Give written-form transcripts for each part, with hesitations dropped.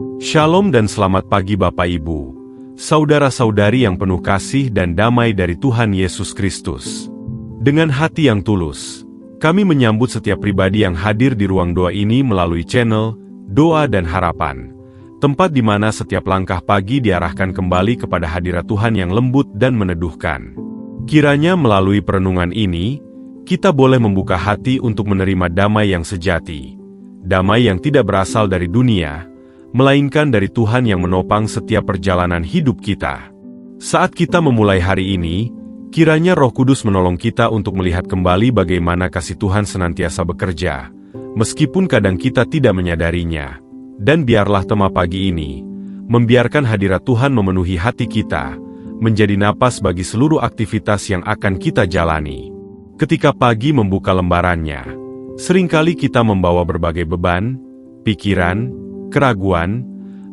Shalom dan selamat pagi Bapak Ibu, saudara-saudari yang penuh kasih dan damai dari Tuhan Yesus Kristus. Dengan hati yang tulus, kami menyambut setiap pribadi yang hadir di ruang doa ini melalui channel Doa dan Harapan, tempat di mana setiap langkah pagi diarahkan kembali kepada hadirat Tuhan yang lembut dan meneduhkan. Kiranya melalui perenungan ini, kita boleh membuka hati untuk menerima damai yang sejati, damai yang tidak berasal dari dunia, melainkan dari Tuhan yang menopang setiap perjalanan hidup kita. Saat kita memulai hari ini, kiranya Roh Kudus menolong kita untuk melihat kembali bagaimana kasih Tuhan senantiasa bekerja, meskipun kadang kita tidak menyadarinya. Dan biarlah tema pagi ini, membiarkan hadirat Tuhan memenuhi hati kita, menjadi napas bagi seluruh aktivitas yang akan kita jalani. Ketika pagi membuka lembarannya, seringkali kita membawa berbagai beban, pikiran, keraguan,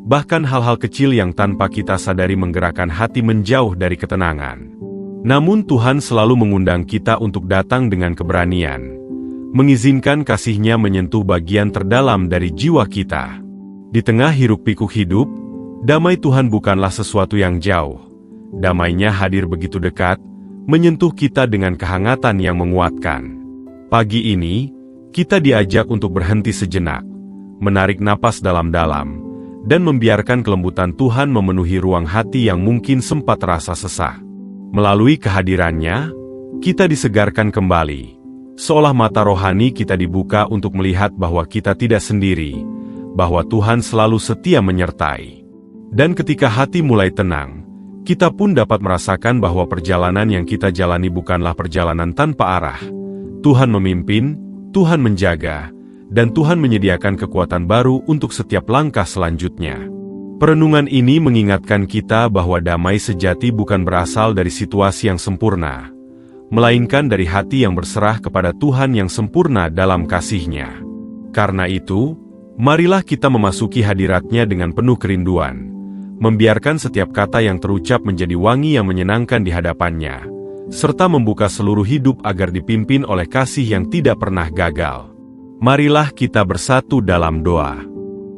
bahkan hal-hal kecil yang tanpa kita sadari menggerakkan hati menjauh dari ketenangan. Namun Tuhan selalu mengundang kita untuk datang dengan keberanian, mengizinkan kasih-Nya menyentuh bagian terdalam dari jiwa kita. Di tengah hiruk-pikuk hidup, damai Tuhan bukanlah sesuatu yang jauh. Damai-Nya hadir begitu dekat, menyentuh kita dengan kehangatan yang menguatkan. Pagi ini, kita diajak untuk berhenti sejenak, menarik napas dalam-dalam, dan membiarkan kelembutan Tuhan memenuhi ruang hati yang mungkin sempat terasa sesak. Melalui kehadiran-Nya, kita disegarkan kembali, seolah mata rohani kita dibuka untuk melihat bahwa kita tidak sendiri, bahwa Tuhan selalu setia menyertai. Dan ketika hati mulai tenang, kita pun dapat merasakan bahwa perjalanan yang kita jalani bukanlah perjalanan tanpa arah. Tuhan memimpin, Tuhan menjaga, dan Tuhan menyediakan kekuatan baru untuk setiap langkah selanjutnya. Perenungan ini mengingatkan kita bahwa damai sejati bukan berasal dari situasi yang sempurna, melainkan dari hati yang berserah kepada Tuhan yang sempurna dalam kasih-Nya. Karena itu, marilah kita memasuki hadirat-Nya dengan penuh kerinduan, membiarkan setiap kata yang terucap menjadi wangi yang menyenangkan di hadapan-Nya, serta membuka seluruh hidup agar dipimpin oleh kasih yang tidak pernah gagal. Marilah kita bersatu dalam doa.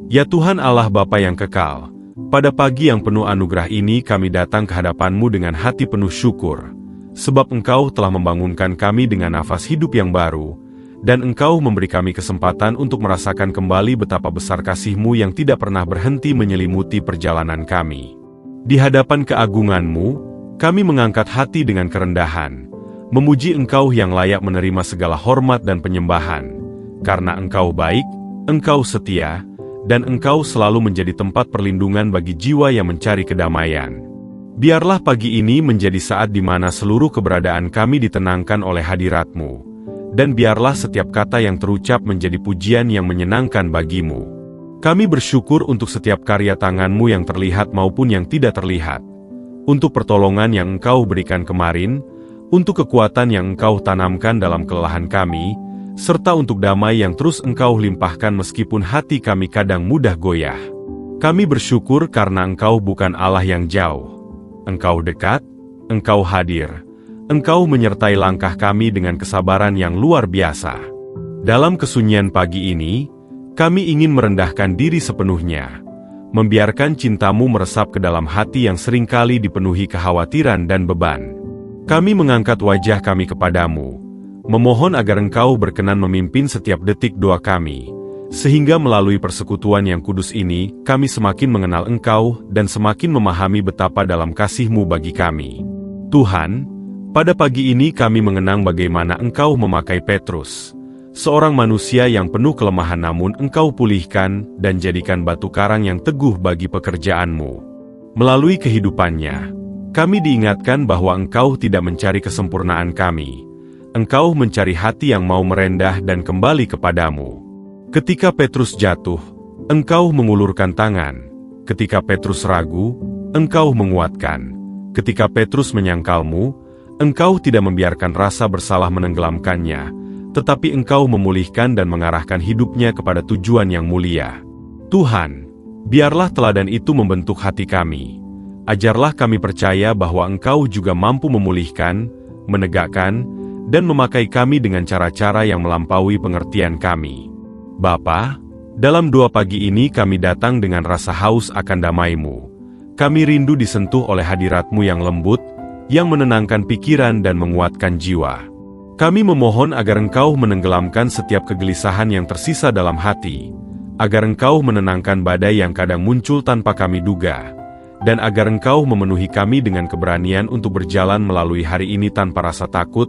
Ya Tuhan Allah Bapa yang kekal, pada pagi yang penuh anugerah ini kami datang ke hadapan-Mu dengan hati penuh syukur, sebab Engkau telah membangunkan kami dengan nafas hidup yang baru, dan Engkau memberi kami kesempatan untuk merasakan kembali betapa besar kasih-Mu yang tidak pernah berhenti menyelimuti perjalanan kami. Di hadapan keagungan-Mu, kami mengangkat hati dengan kerendahan, memuji Engkau yang layak menerima segala hormat dan penyembahan, karena Engkau baik, Engkau setia, dan Engkau selalu menjadi tempat perlindungan bagi jiwa yang mencari kedamaian. Biarlah pagi ini menjadi saat di mana seluruh keberadaan kami ditenangkan oleh hadirat-Mu, dan biarlah setiap kata yang terucap menjadi pujian yang menyenangkan bagi-Mu. Kami bersyukur untuk setiap karya tangan-Mu yang terlihat maupun yang tidak terlihat, untuk pertolongan yang Engkau berikan kemarin, untuk kekuatan yang Engkau tanamkan dalam kelelahan kami, serta untuk damai yang terus Engkau limpahkan meskipun hati kami kadang mudah goyah. Kami bersyukur karena Engkau bukan Allah yang jauh. Engkau dekat, Engkau hadir, Engkau menyertai langkah kami dengan kesabaran yang luar biasa. Dalam kesunyian pagi ini, kami ingin merendahkan diri sepenuhnya, membiarkan cinta-Mu meresap ke dalam hati yang seringkali dipenuhi kekhawatiran dan beban. Kami mengangkat wajah kami kepadamu, memohon agar Engkau berkenan memimpin setiap detik doa kami, sehingga melalui persekutuan yang kudus ini, kami semakin mengenal Engkau dan semakin memahami betapa dalam kasih-Mu bagi kami. Tuhan, pada pagi ini kami mengenang bagaimana Engkau memakai Petrus, seorang manusia yang penuh kelemahan namun Engkau pulihkan dan jadikan batu karang yang teguh bagi pekerjaan-Mu. Melalui kehidupannya, kami diingatkan bahwa Engkau tidak mencari kesempurnaan kami. Engkau mencari hati yang mau merendah dan kembali kepadamu. Ketika Petrus jatuh, Engkau mengulurkan tangan. Ketika Petrus ragu, Engkau menguatkan. Ketika Petrus menyangkalmu, Engkau tidak membiarkan rasa bersalah menenggelamkannya, tetapi Engkau memulihkan dan mengarahkan hidupnya kepada tujuan yang mulia. Tuhan, biarlah teladan itu membentuk hati kami. Ajarlah kami percaya bahwa Engkau juga mampu memulihkan, menegakkan, dan memakai kami dengan cara-cara yang melampaui pengertian kami. Bapa, Dalam doa pagi ini kami datang dengan rasa haus akan damai-Mu. Kami rindu disentuh oleh hadirat-Mu yang lembut, yang menenangkan pikiran dan menguatkan jiwa. Kami memohon agar Engkau menenggelamkan setiap kegelisahan yang tersisa dalam hati, agar Engkau menenangkan badai yang kadang muncul tanpa kami duga, dan agar Engkau memenuhi kami dengan keberanian untuk berjalan melalui hari ini tanpa rasa takut,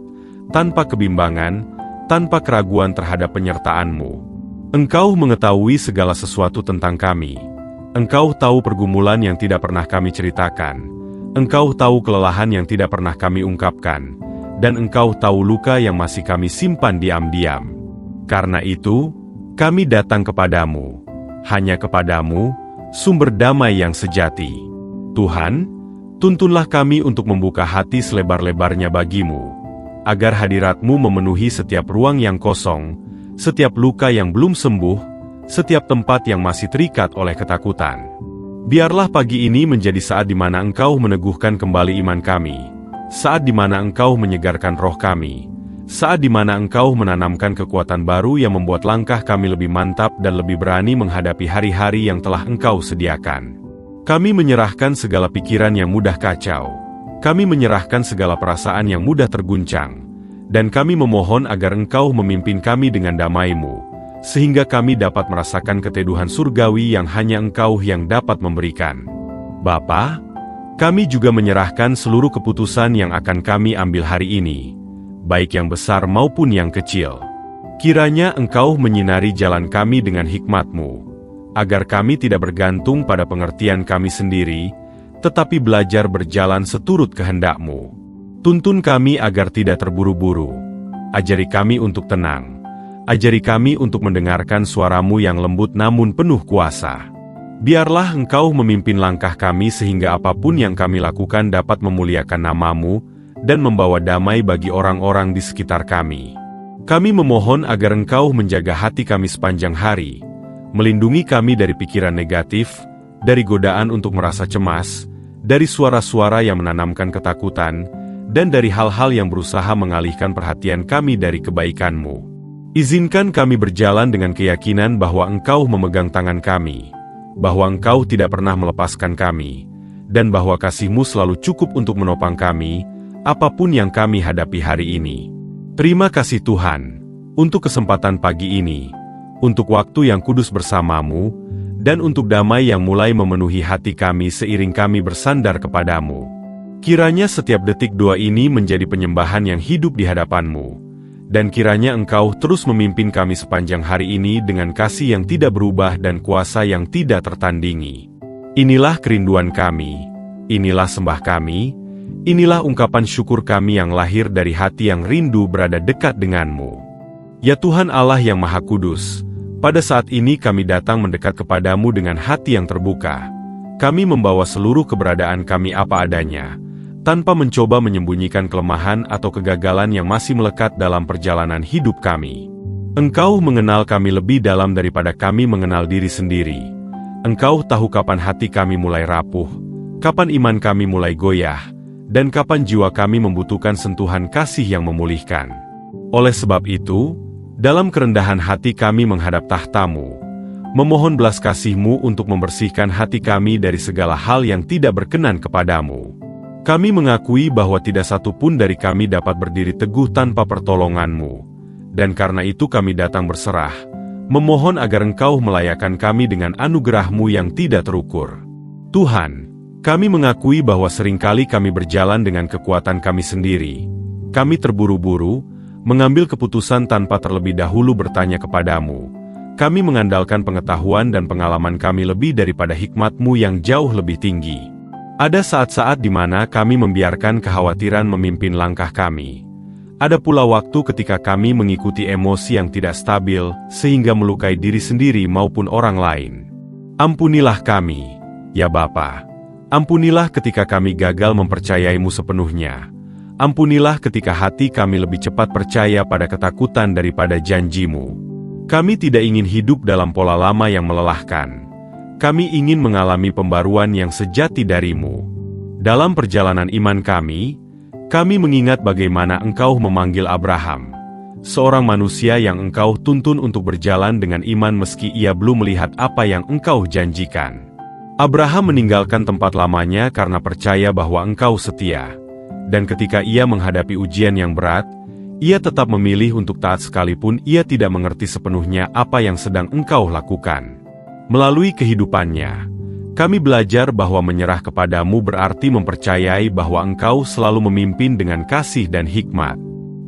tanpa kebimbangan, tanpa keraguan terhadap penyertaan-Mu. Engkau mengetahui segala sesuatu tentang kami. Engkau tahu pergumulan yang tidak pernah kami ceritakan. Engkau tahu kelelahan yang tidak pernah kami ungkapkan. Dan Engkau tahu luka yang masih kami simpan diam-diam. Karena itu, kami datang kepadamu. Hanya kepadamu, sumber damai yang sejati. Tuhan, tuntunlah kami untuk membuka hati selebar-lebarnya bagimu, agar hadirat-Mu memenuhi setiap ruang yang kosong, setiap luka yang belum sembuh, setiap tempat yang masih terikat oleh ketakutan. Biarlah pagi ini menjadi saat di mana Engkau meneguhkan kembali iman kami, saat di mana Engkau menyegarkan roh kami, saat di mana Engkau menanamkan kekuatan baru yang membuat langkah kami lebih mantap dan lebih berani menghadapi hari-hari yang telah Engkau sediakan. Kami menyerahkan segala pikiran yang mudah kacau, kami menyerahkan segala perasaan yang mudah terguncang, dan kami memohon agar Engkau memimpin kami dengan damai-Mu, sehingga kami dapat merasakan keteduhan surgawi yang hanya Engkau yang dapat memberikan. Bapa, kami juga menyerahkan seluruh keputusan yang akan kami ambil hari ini, baik yang besar maupun yang kecil. Kiranya Engkau menyinari jalan kami dengan hikmat-Mu, agar kami tidak bergantung pada pengertian kami sendiri, tetapi belajar berjalan seturut kehendak-Mu. Tuntun kami agar tidak terburu-buru. Ajari kami untuk tenang. Ajari kami untuk mendengarkan suara-Mu yang lembut namun penuh kuasa. Biarlah Engkau memimpin langkah kami sehingga apapun yang kami lakukan dapat memuliakan nama-Mu dan membawa damai bagi orang-orang di sekitar kami. Kami memohon agar Engkau menjaga hati kami sepanjang hari, melindungi kami dari pikiran negatif, dari godaan untuk merasa cemas, dari suara-suara yang menanamkan ketakutan, dan dari hal-hal yang berusaha mengalihkan perhatian kami dari kebaikan-Mu. Izinkan kami berjalan dengan keyakinan bahwa Engkau memegang tangan kami, bahwa Engkau tidak pernah melepaskan kami, dan bahwa kasih-Mu selalu cukup untuk menopang kami, apapun yang kami hadapi hari ini. Terima kasih Tuhan, untuk kesempatan pagi ini, untuk waktu yang kudus bersama-Mu, dan untuk damai yang mulai memenuhi hati kami seiring kami bersandar kepadamu. Kiranya setiap detik doa ini menjadi penyembahan yang hidup di hadapan-Mu, dan kiranya Engkau terus memimpin kami sepanjang hari ini dengan kasih yang tidak berubah dan kuasa yang tidak tertandingi. Inilah kerinduan kami, inilah sembah kami, inilah ungkapan syukur kami yang lahir dari hati yang rindu berada dekat dengan-Mu. Ya Tuhan Allah yang Maha Kudus, pada saat ini kami datang mendekat kepadamu dengan hati yang terbuka. Kami membawa seluruh keberadaan kami apa adanya, tanpa mencoba menyembunyikan kelemahan atau kegagalan yang masih melekat dalam perjalanan hidup kami. Engkau mengenal kami lebih dalam daripada kami mengenal diri sendiri. Engkau tahu kapan hati kami mulai rapuh, kapan iman kami mulai goyah, dan kapan jiwa kami membutuhkan sentuhan kasih yang memulihkan. Oleh sebab itu, dalam kerendahan hati kami menghadap tahta-Mu, memohon belas kasih-Mu untuk membersihkan hati kami dari segala hal yang tidak berkenan kepadamu. Kami mengakui bahwa tidak satu pun dari kami dapat berdiri teguh tanpa pertolongan-Mu, dan karena itu kami datang berserah, memohon agar Engkau melayakkan kami dengan anugerah-Mu yang tidak terukur. Tuhan, kami mengakui bahwa seringkali kami berjalan dengan kekuatan kami sendiri. Kami terburu-buru, mengambil keputusan tanpa terlebih dahulu bertanya kepadamu. Kami mengandalkan pengetahuan dan pengalaman kami lebih daripada hikmat-Mu yang jauh lebih tinggi. Ada saat-saat di mana kami membiarkan kekhawatiran memimpin langkah kami. Ada pula waktu ketika kami mengikuti emosi yang tidak stabil, sehingga melukai diri sendiri maupun orang lain. Ampunilah kami, ya Bapa. Ampunilah ketika kami gagal mempercayai-Mu sepenuhnya. Ampunilah ketika hati kami lebih cepat percaya pada ketakutan daripada janji-Mu. Kami tidak ingin hidup dalam pola lama yang melelahkan. Kami ingin mengalami pembaruan yang sejati dari-Mu. Dalam perjalanan iman kami mengingat bagaimana Engkau memanggil Abraham. seorang manusia yang Engkau tuntun untuk berjalan dengan iman meski ia belum melihat apa yang Engkau janjikan. Abraham meninggalkan tempat lamanya karena percaya bahwa Engkau setia. Dan ketika ia menghadapi ujian yang berat, ia tetap memilih untuk taat sekalipun ia tidak mengerti sepenuhnya apa yang sedang Engkau lakukan. Melalui kehidupannya, kami belajar bahwa menyerah kepadamu berarti mempercayai bahwa Engkau selalu memimpin dengan kasih dan hikmat.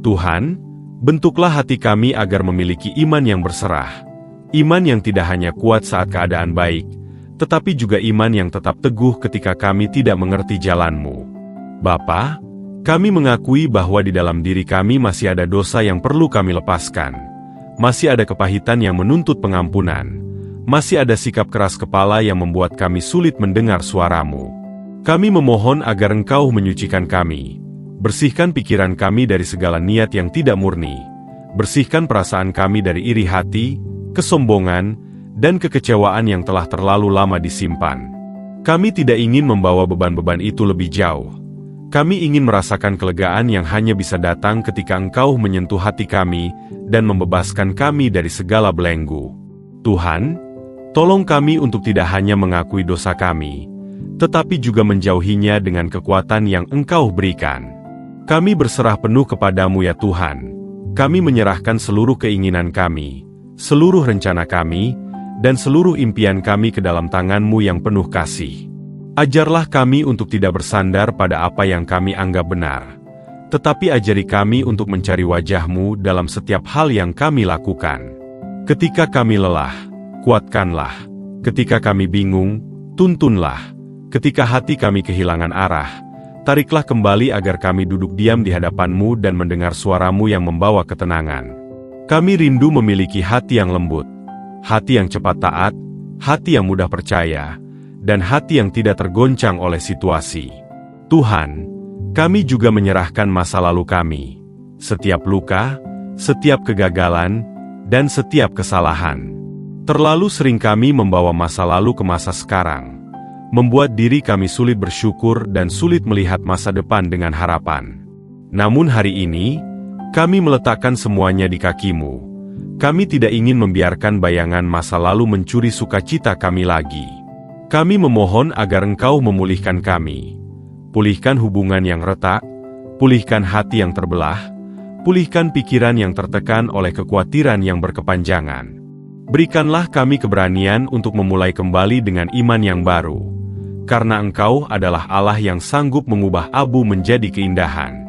Tuhan, bentuklah hati kami agar memiliki iman yang berserah. Iman yang tidak hanya kuat saat keadaan baik, tetapi juga iman yang tetap teguh ketika kami tidak mengerti jalan-Mu. Bapa, kami mengakui bahwa di dalam diri kami masih ada dosa yang perlu kami lepaskan. Masih ada kepahitan yang menuntut pengampunan. Masih ada sikap keras kepala yang membuat kami sulit mendengar suara-Mu. Kami memohon agar Engkau menyucikan kami. Bersihkan pikiran kami dari segala niat yang tidak murni. Bersihkan perasaan kami dari iri hati, kesombongan, dan kekecewaan yang telah terlalu lama disimpan. Kami tidak ingin membawa beban-beban itu lebih jauh. Kami ingin merasakan kelegaan yang hanya bisa datang ketika Engkau menyentuh hati kami dan membebaskan kami dari segala belenggu. Tuhan, tolong kami untuk tidak hanya mengakui dosa kami, tetapi juga menjauhinya dengan kekuatan yang Engkau berikan. Kami berserah penuh kepadamu ya Tuhan. Kami menyerahkan seluruh keinginan kami, seluruh rencana kami, dan seluruh impian kami ke dalam tangan-Mu yang penuh kasih. Ajarlah kami untuk tidak bersandar pada apa yang kami anggap benar, tetapi ajari kami untuk mencari wajah-Mu dalam setiap hal yang kami lakukan. Ketika kami lelah, kuatkanlah. Ketika kami bingung, tuntunlah. Ketika hati kami kehilangan arah, tariklah kembali agar kami duduk diam di hadapan-Mu dan mendengar suara-Mu yang membawa ketenangan. Kami rindu memiliki hati yang lembut, hati yang cepat taat, hati yang mudah percaya, dan hati yang tidak tergoncang oleh situasi. Tuhan, kami juga menyerahkan masa lalu kami, setiap luka, setiap kegagalan, dan setiap kesalahan. Terlalu sering kami membawa masa lalu ke masa sekarang, membuat diri kami sulit bersyukur dan sulit melihat masa depan dengan harapan. Namun hari ini, kami meletakkan semuanya di kaki-Mu. Kami tidak ingin membiarkan bayangan masa lalu mencuri sukacita kami lagi. Kami memohon agar Engkau memulihkan kami. Pulihkan hubungan yang retak, pulihkan hati yang terbelah, pulihkan pikiran yang tertekan oleh kekhawatiran yang berkepanjangan. Berikanlah kami keberanian untuk memulai kembali dengan iman yang baru, karena Engkau adalah Allah yang sanggup mengubah abu menjadi keindahan.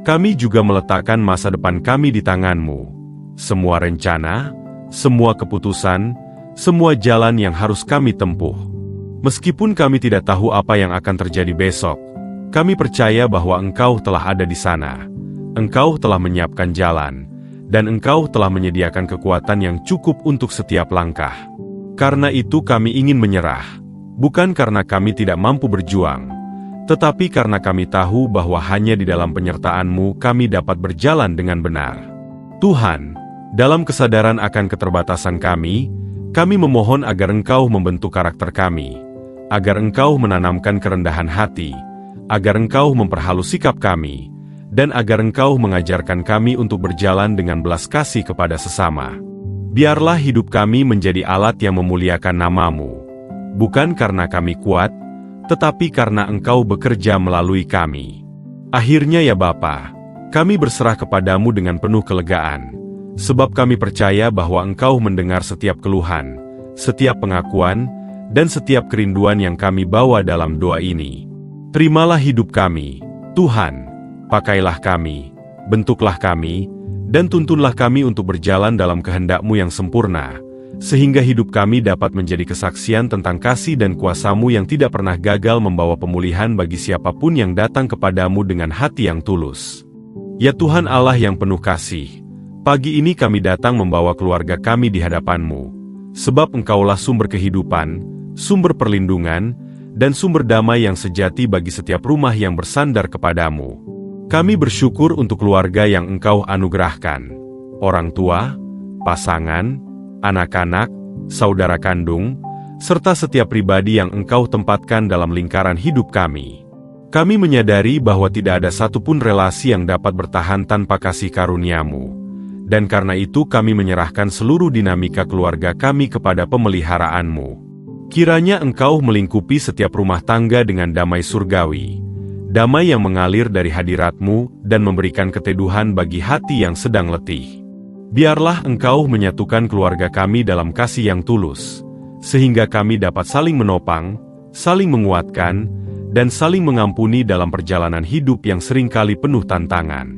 Kami juga meletakkan masa depan kami di tangan-Mu. Semua rencana, semua keputusan, semua jalan yang harus kami tempuh. Meskipun kami tidak tahu apa yang akan terjadi besok, kami percaya bahwa Engkau telah ada di sana. Engkau telah menyiapkan jalan, dan Engkau telah menyediakan kekuatan yang cukup untuk setiap langkah. Karena itu kami ingin menyerah, bukan karena kami tidak mampu berjuang, tetapi karena kami tahu bahwa hanya di dalam penyertaan-Mu kami dapat berjalan dengan benar. Tuhan, dalam kesadaran akan keterbatasan kami memohon agar Engkau membentuk karakter kami, agar Engkau menanamkan kerendahan hati, agar Engkau memperhalus sikap kami, dan agar Engkau mengajarkan kami untuk berjalan dengan belas kasih kepada sesama. Biarlah hidup kami menjadi alat yang memuliakan nama-Mu, bukan karena kami kuat, tetapi karena Engkau bekerja melalui kami. Akhirnya ya Bapa, kami berserah kepadamu dengan penuh kelegaan, sebab kami percaya bahwa Engkau mendengar setiap keluhan, setiap pengakuan, dan setiap kerinduan yang kami bawa dalam doa ini. Terimalah hidup kami, Tuhan, pakailah kami, bentuklah kami, dan tuntunlah kami untuk berjalan dalam kehendak-Mu yang sempurna, sehingga hidup kami dapat menjadi kesaksian tentang kasih dan kuasa-Mu yang tidak pernah gagal membawa pemulihan bagi siapapun yang datang kepadamu dengan hati yang tulus. Ya Tuhan Allah yang penuh kasih, pagi ini kami datang membawa keluarga kami di hadapan-Mu, sebab Engkaulah sumber kehidupan, sumber perlindungan, dan sumber damai yang sejati bagi setiap rumah yang bersandar kepadamu. Kami bersyukur untuk keluarga yang Engkau anugerahkan, orang tua, pasangan, anak-anak, saudara kandung, serta setiap pribadi yang Engkau tempatkan dalam lingkaran hidup kami. Kami menyadari bahwa tidak ada satupun relasi yang dapat bertahan tanpa kasih karunia-Mu. Dan karena itu kami menyerahkan seluruh dinamika keluarga kami kepada pemeliharaanmu. Kiranya Engkau melingkupi setiap rumah tangga dengan damai surgawi, damai yang mengalir dari hadirat-Mu dan memberikan keteduhan bagi hati yang sedang letih. Biarlah Engkau menyatukan keluarga kami dalam kasih yang tulus, sehingga kami dapat saling menopang, saling menguatkan, dan saling mengampuni dalam perjalanan hidup yang seringkali penuh tantangan.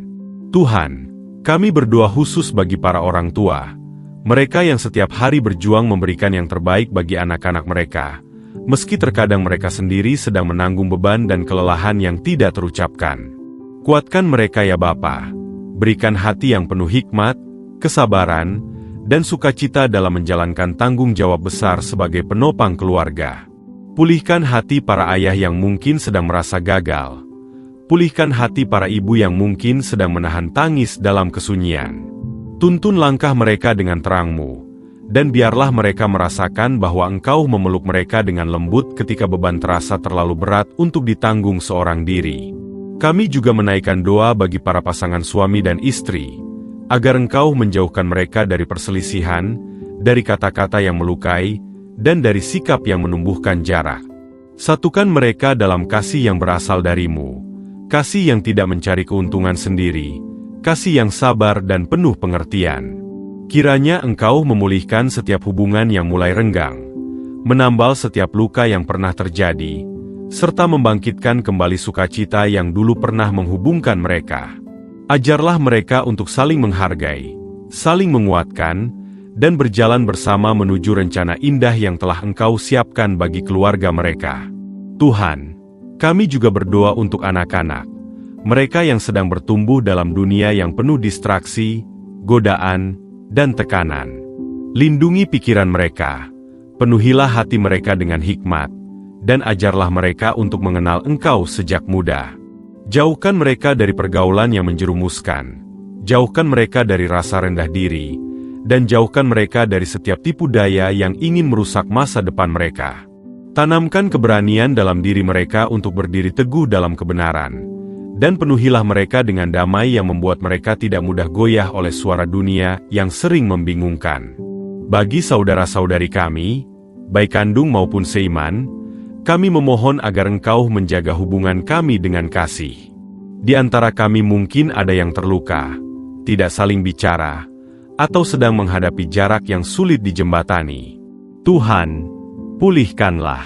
Tuhan, kami berdoa khusus bagi para orang tua, mereka yang setiap hari berjuang memberikan yang terbaik bagi anak-anak mereka, meski terkadang mereka sendiri sedang menanggung beban dan kelelahan yang tidak terucapkan. Kuatkan mereka ya Bapa, berikan hati yang penuh hikmat, kesabaran, dan sukacita dalam menjalankan tanggung jawab besar sebagai penopang keluarga. Pulihkan hati para ayah yang mungkin sedang merasa gagal. Pulihkan hati para ibu yang mungkin sedang menahan tangis dalam kesunyian. Tuntun langkah mereka dengan terang-Mu, dan biarlah mereka merasakan bahwa Engkau memeluk mereka dengan lembut ketika beban terasa terlalu berat untuk ditanggung seorang diri. Kami juga menaikkan doa bagi para pasangan suami dan istri, agar Engkau menjauhkan mereka dari perselisihan, dari kata-kata yang melukai, dan dari sikap yang menumbuhkan jarak. Satukan mereka dalam kasih yang berasal dari-Mu, kasih yang tidak mencari keuntungan sendiri, kasih yang sabar dan penuh pengertian. Kiranya Engkau memulihkan setiap hubungan yang mulai renggang, menambal setiap luka yang pernah terjadi, serta membangkitkan kembali sukacita yang dulu pernah menghubungkan mereka. Ajarlah mereka untuk saling menghargai, saling menguatkan, dan berjalan bersama menuju rencana indah yang telah Engkau siapkan bagi keluarga mereka. Tuhan, kami juga berdoa untuk anak-anak, mereka yang sedang bertumbuh dalam dunia yang penuh distraksi, godaan, dan tekanan. Lindungi pikiran mereka, penuhilah hati mereka dengan hikmat, dan ajarlah mereka untuk mengenal Engkau sejak muda. Jauhkan mereka dari pergaulan yang menjerumuskan, jauhkan mereka dari rasa rendah diri, dan jauhkan mereka dari setiap tipu daya yang ingin merusak masa depan mereka. Tanamkan keberanian dalam diri mereka untuk berdiri teguh dalam kebenaran, dan penuhilah mereka dengan damai yang membuat mereka tidak mudah goyah oleh suara dunia yang sering membingungkan. Bagi saudara-saudari kami, baik kandung maupun seiman, kami memohon agar Engkau menjaga hubungan kami dengan kasih. Di antara kami mungkin ada yang terluka, tidak saling bicara, atau sedang menghadapi jarak yang sulit dijembatani. Tuhan, pulihkanlah,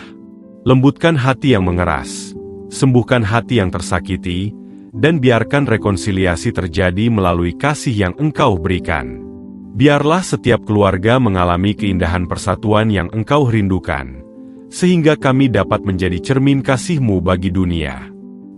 lembutkan hati yang mengeras, sembuhkan hati yang tersakiti, dan biarkan rekonsiliasi terjadi melalui kasih yang Engkau berikan. Biarlah setiap keluarga mengalami keindahan persatuan yang Engkau rindukan, sehingga kami dapat menjadi cermin kasih-Mu bagi dunia.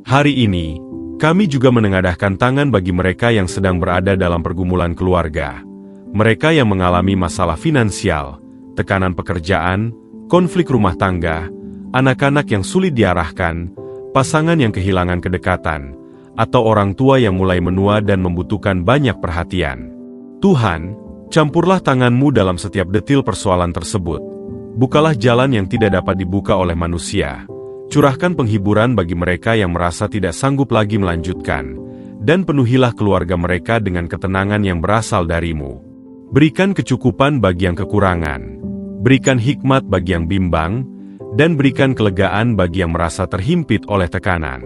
Hari ini, kami juga menengadahkan tangan bagi mereka yang sedang berada dalam pergumulan keluarga, mereka yang mengalami masalah finansial, tekanan pekerjaan, konflik rumah tangga, anak-anak yang sulit diarahkan, pasangan yang kehilangan kedekatan, atau orang tua yang mulai menua dan membutuhkan banyak perhatian. Tuhan, campurlah tangan-Mu dalam setiap detil persoalan tersebut. Bukalah jalan yang tidak dapat dibuka oleh manusia. Curahkan penghiburan bagi mereka yang merasa tidak sanggup lagi melanjutkan, dan penuhilah keluarga mereka dengan ketenangan yang berasal dari-Mu. Berikan kecukupan bagi yang kekurangan, berikan hikmat bagi yang bimbang, dan berikan kelegaan bagi yang merasa terhimpit oleh tekanan.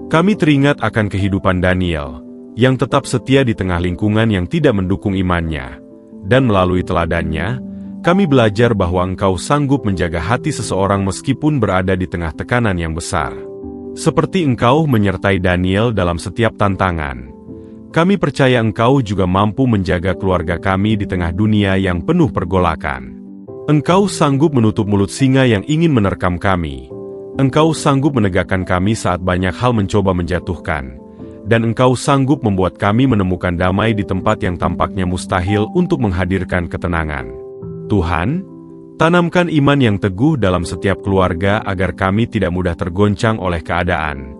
Kami teringat akan kehidupan Daniel, yang tetap setia di tengah lingkungan yang tidak mendukung imannya, dan melalui teladannya, kami belajar bahwa Engkau sanggup menjaga hati seseorang meskipun berada di tengah tekanan yang besar. Seperti Engkau menyertai Daniel dalam setiap tantangan, kami percaya Engkau juga mampu menjaga keluarga kami di tengah dunia yang penuh pergolakan. Engkau sanggup menutup mulut singa yang ingin menerkam kami. Engkau sanggup menegakkan kami saat banyak hal mencoba menjatuhkan. Dan Engkau sanggup membuat kami menemukan damai di tempat yang tampaknya mustahil untuk menghadirkan ketenangan. Tuhan, tanamkan iman yang teguh dalam setiap keluarga agar kami tidak mudah tergoncang oleh keadaan,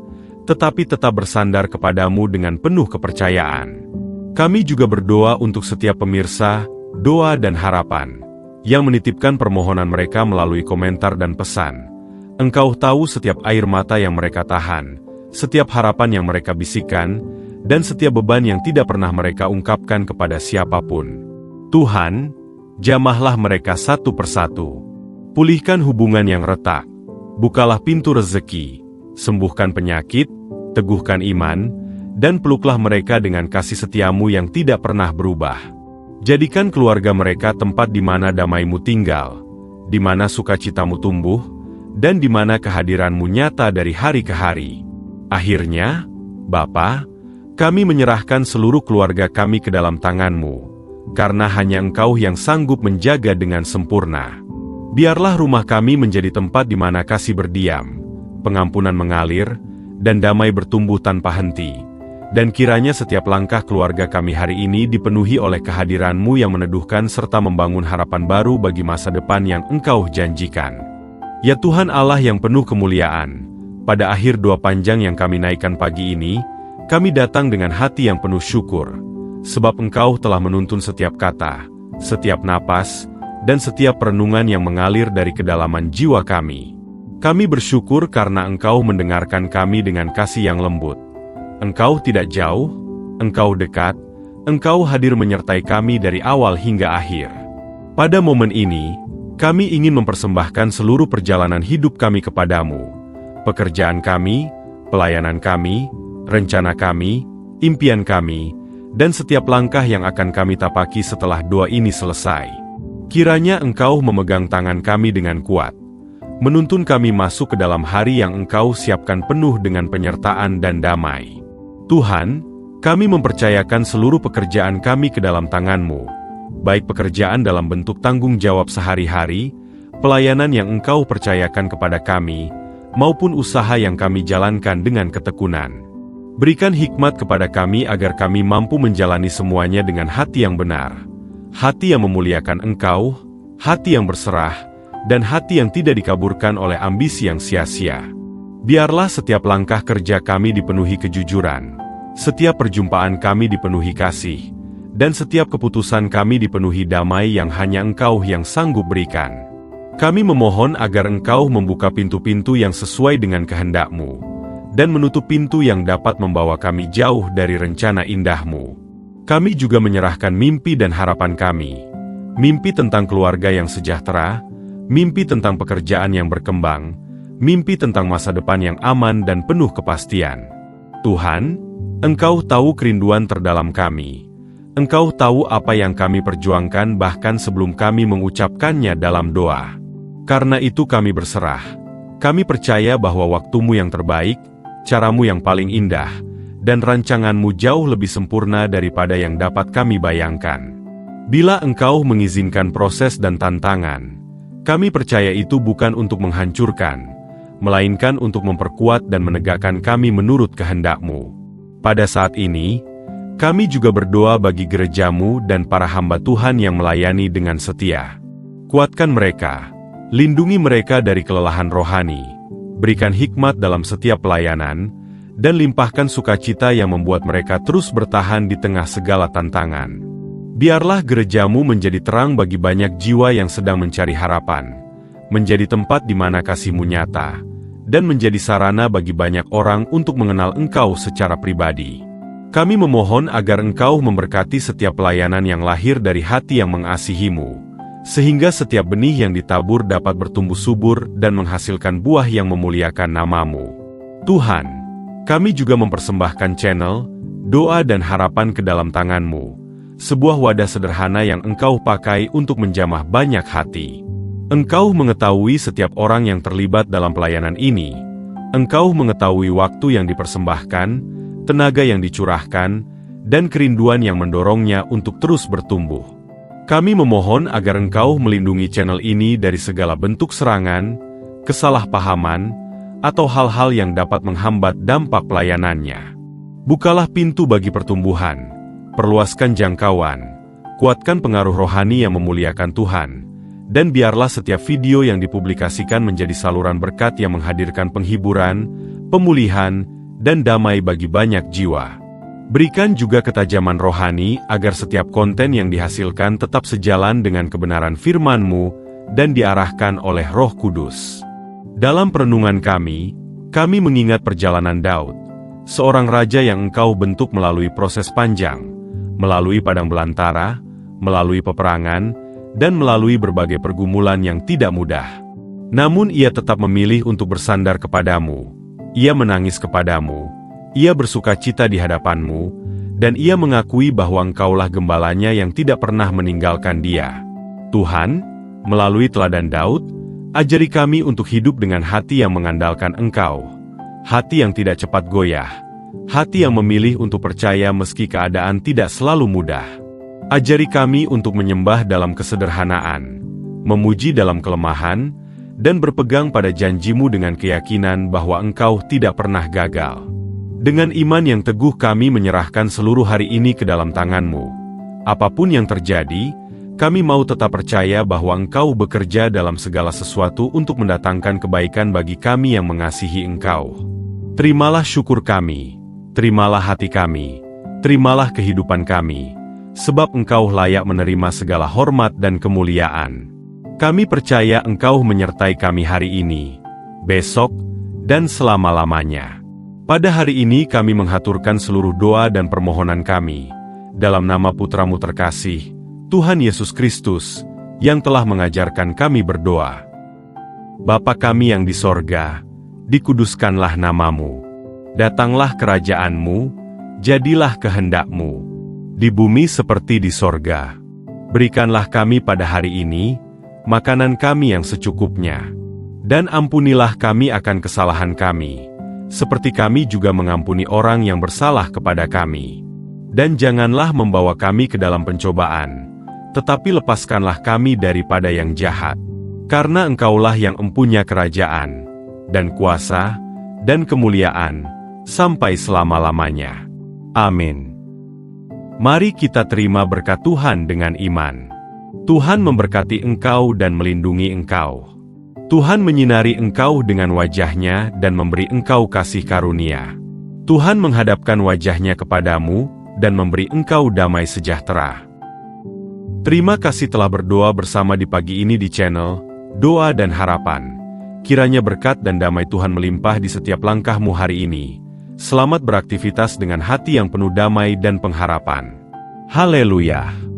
tetapi tetap bersandar kepadamu dengan penuh kepercayaan. Kami juga berdoa untuk setiap pemirsa, doa dan harapan, yang menitipkan permohonan mereka melalui komentar dan pesan. Engkau tahu setiap air mata yang mereka tahan, setiap harapan yang mereka bisikkan, dan setiap beban yang tidak pernah mereka ungkapkan kepada siapapun. Tuhan, jamahlah mereka satu persatu. Pulihkan hubungan yang retak, bukalah pintu rezeki, sembuhkan penyakit, teguhkan iman, dan peluklah mereka dengan kasih setiamu yang tidak pernah berubah. Jadikan keluarga mereka tempat di mana damai-Mu tinggal, di mana sukacitamu tumbuh, dan di mana kehadiran-Mu nyata dari hari ke hari. Akhirnya, Bapa, kami menyerahkan seluruh keluarga kami ke dalam tangan-Mu, karena hanya Engkau yang sanggup menjaga dengan sempurna. Biarlah rumah kami menjadi tempat di mana kasih berdiam, pengampunan mengalir, dan damai bertumbuh tanpa henti. Dan kiranya setiap langkah keluarga kami hari ini dipenuhi oleh kehadiran-Mu yang meneduhkan serta membangun harapan baru bagi masa depan yang Engkau janjikan. Ya Tuhan Allah yang penuh kemuliaan, pada akhir doa panjang yang kami naikkan pagi ini, kami datang dengan hati yang penuh syukur, sebab Engkau telah menuntun setiap kata, setiap napas, dan setiap perenungan yang mengalir dari kedalaman jiwa kami. Kami bersyukur karena Engkau mendengarkan kami dengan kasih yang lembut. Engkau tidak jauh, Engkau dekat, Engkau hadir menyertai kami dari awal hingga akhir. Pada momen ini, kami ingin mempersembahkan seluruh perjalanan hidup kami kepadamu, pekerjaan kami, pelayanan kami, rencana kami, impian kami, dan setiap langkah yang akan kami tapaki setelah doa ini selesai. Kiranya Engkau memegang tangan kami dengan kuat, menuntun kami masuk ke dalam hari yang Engkau siapkan penuh dengan penyertaan dan damai. Tuhan, kami mempercayakan seluruh pekerjaan kami ke dalam tangan-Mu, baik pekerjaan dalam bentuk tanggung jawab sehari-hari, pelayanan yang Engkau percayakan kepada kami, maupun usaha yang kami jalankan dengan ketekunan. Berikan hikmat kepada kami agar kami mampu menjalani semuanya dengan hati yang benar, hati yang memuliakan Engkau, hati yang berserah, dan hati yang tidak dikaburkan oleh ambisi yang sia-sia. Biarlah setiap langkah kerja kami dipenuhi kejujuran, setiap perjumpaan kami dipenuhi kasih, dan setiap keputusan kami dipenuhi damai yang hanya Engkau yang sanggup berikan. Kami memohon agar Engkau membuka pintu-pintu yang sesuai dengan kehendak-Mu, dan menutup pintu yang dapat membawa kami jauh dari rencana indah-Mu. Kami juga menyerahkan mimpi dan harapan kami, mimpi tentang keluarga yang sejahtera, mimpi tentang pekerjaan yang berkembang, mimpi tentang masa depan yang aman dan penuh kepastian. Tuhan, Engkau tahu kerinduan terdalam kami. Engkau tahu apa yang kami perjuangkan bahkan sebelum kami mengucapkannya dalam doa. Karena itu kami berserah. Kami percaya bahwa waktu-Mu yang terbaik, cara-Mu yang paling indah, dan rancangan-Mu jauh lebih sempurna daripada yang dapat kami bayangkan. Bila Engkau mengizinkan proses dan tantangan, kami percaya itu bukan untuk menghancurkan, melainkan untuk memperkuat dan menegakkan kami menurut kehendak-Mu. Pada saat ini, kami juga berdoa bagi gereja-Mu dan para hamba Tuhan yang melayani dengan setia. Kuatkan mereka, lindungi mereka dari kelelahan rohani, berikan hikmat dalam setiap pelayanan, dan limpahkan sukacita yang membuat mereka terus bertahan di tengah segala tantangan. Biarlah gereja-Mu menjadi terang bagi banyak jiwa yang sedang mencari harapan, menjadi tempat di mana kasih-Mu nyata, dan menjadi sarana bagi banyak orang untuk mengenal Engkau secara pribadi. Kami memohon agar Engkau memberkati setiap pelayanan yang lahir dari hati yang mengasihi-Mu, sehingga setiap benih yang ditabur dapat bertumbuh subur dan menghasilkan buah yang memuliakan nama-Mu. Tuhan, kami juga mempersembahkan channel, doa dan harapan ke dalam tangan-Mu, sebuah wadah sederhana yang Engkau pakai untuk menjamah banyak hati. Engkau mengetahui setiap orang yang terlibat dalam pelayanan ini. Engkau mengetahui waktu yang dipersembahkan, tenaga yang dicurahkan, dan kerinduan yang mendorongnya untuk terus bertumbuh. Kami memohon agar Engkau melindungi channel ini dari segala bentuk serangan, kesalahpahaman, atau hal-hal yang dapat menghambat dampak pelayanannya. Bukalah pintu bagi pertumbuhan, perluaskan jangkauan, kuatkan pengaruh rohani yang memuliakan Tuhan, dan biarlah setiap video yang dipublikasikan menjadi saluran berkat yang menghadirkan penghiburan, pemulihan, dan damai bagi banyak jiwa. Berikan juga ketajaman rohani agar setiap konten yang dihasilkan tetap sejalan dengan kebenaran firman-Mu dan diarahkan oleh Roh Kudus. Dalam perenungan kami mengingat perjalanan Daud, seorang raja yang Engkau bentuk melalui proses panjang, melalui padang belantara, melalui peperangan, dan melalui berbagai pergumulan yang tidak mudah. Namun ia tetap memilih untuk bersandar kepadamu. Ia menangis kepadamu, ia bersukacita di hadapanmu, dan ia mengakui bahwa Engkaulah gembalanya yang tidak pernah meninggalkan dia. Tuhan, melalui teladan Daud, ajari kami untuk hidup dengan hati yang mengandalkan Engkau, hati yang tidak cepat goyah, hati yang memilih untuk percaya meski keadaan tidak selalu mudah. Ajari kami untuk menyembah dalam kesederhanaan, memuji dalam kelemahan, dan berpegang pada janji-Mu dengan keyakinan bahwa Engkau tidak pernah gagal. Dengan iman yang teguh kami menyerahkan seluruh hari ini ke dalam tangan-Mu. Apapun yang terjadi, kami mau tetap percaya bahwa Engkau bekerja dalam segala sesuatu untuk mendatangkan kebaikan bagi kami yang mengasihi Engkau. Terimalah syukur kami, terimalah hati kami, terimalah kehidupan kami, sebab Engkau layak menerima segala hormat dan kemuliaan. Kami percaya Engkau menyertai kami hari ini, besok, dan selama-lamanya. Pada hari ini kami menghaturkan seluruh doa dan permohonan kami, dalam nama Putra-Mu terkasih, Tuhan Yesus Kristus, yang telah mengajarkan kami berdoa. Bapa kami yang di sorga, dikuduskanlah nama-Mu. Datanglah kerajaan-Mu, jadilah kehendak-Mu, di bumi seperti di sorga. Berikanlah kami pada hari ini, makanan kami yang secukupnya. Dan ampunilah kami akan kesalahan kami, seperti kami juga mengampuni orang yang bersalah kepada kami. Dan janganlah membawa kami ke dalam pencobaan, tetapi lepaskanlah kami daripada yang jahat. Karena Engkaulah yang empunya kerajaan, dan kuasa, dan kemuliaan, sampai selama-lamanya. Amin. Mari kita terima berkat Tuhan dengan iman. Tuhan memberkati engkau dan melindungi engkau. Tuhan menyinari engkau dengan wajah-Nya dan memberi engkau kasih karunia. Tuhan menghadapkan wajah-Nya kepadamu dan memberi engkau damai sejahtera. Terima kasih telah berdoa bersama di pagi ini di channel Doa dan Harapan. Kiranya berkat dan damai Tuhan melimpah di setiap langkahmu hari ini. Selamat beraktivitas dengan hati yang penuh damai dan pengharapan. Haleluya!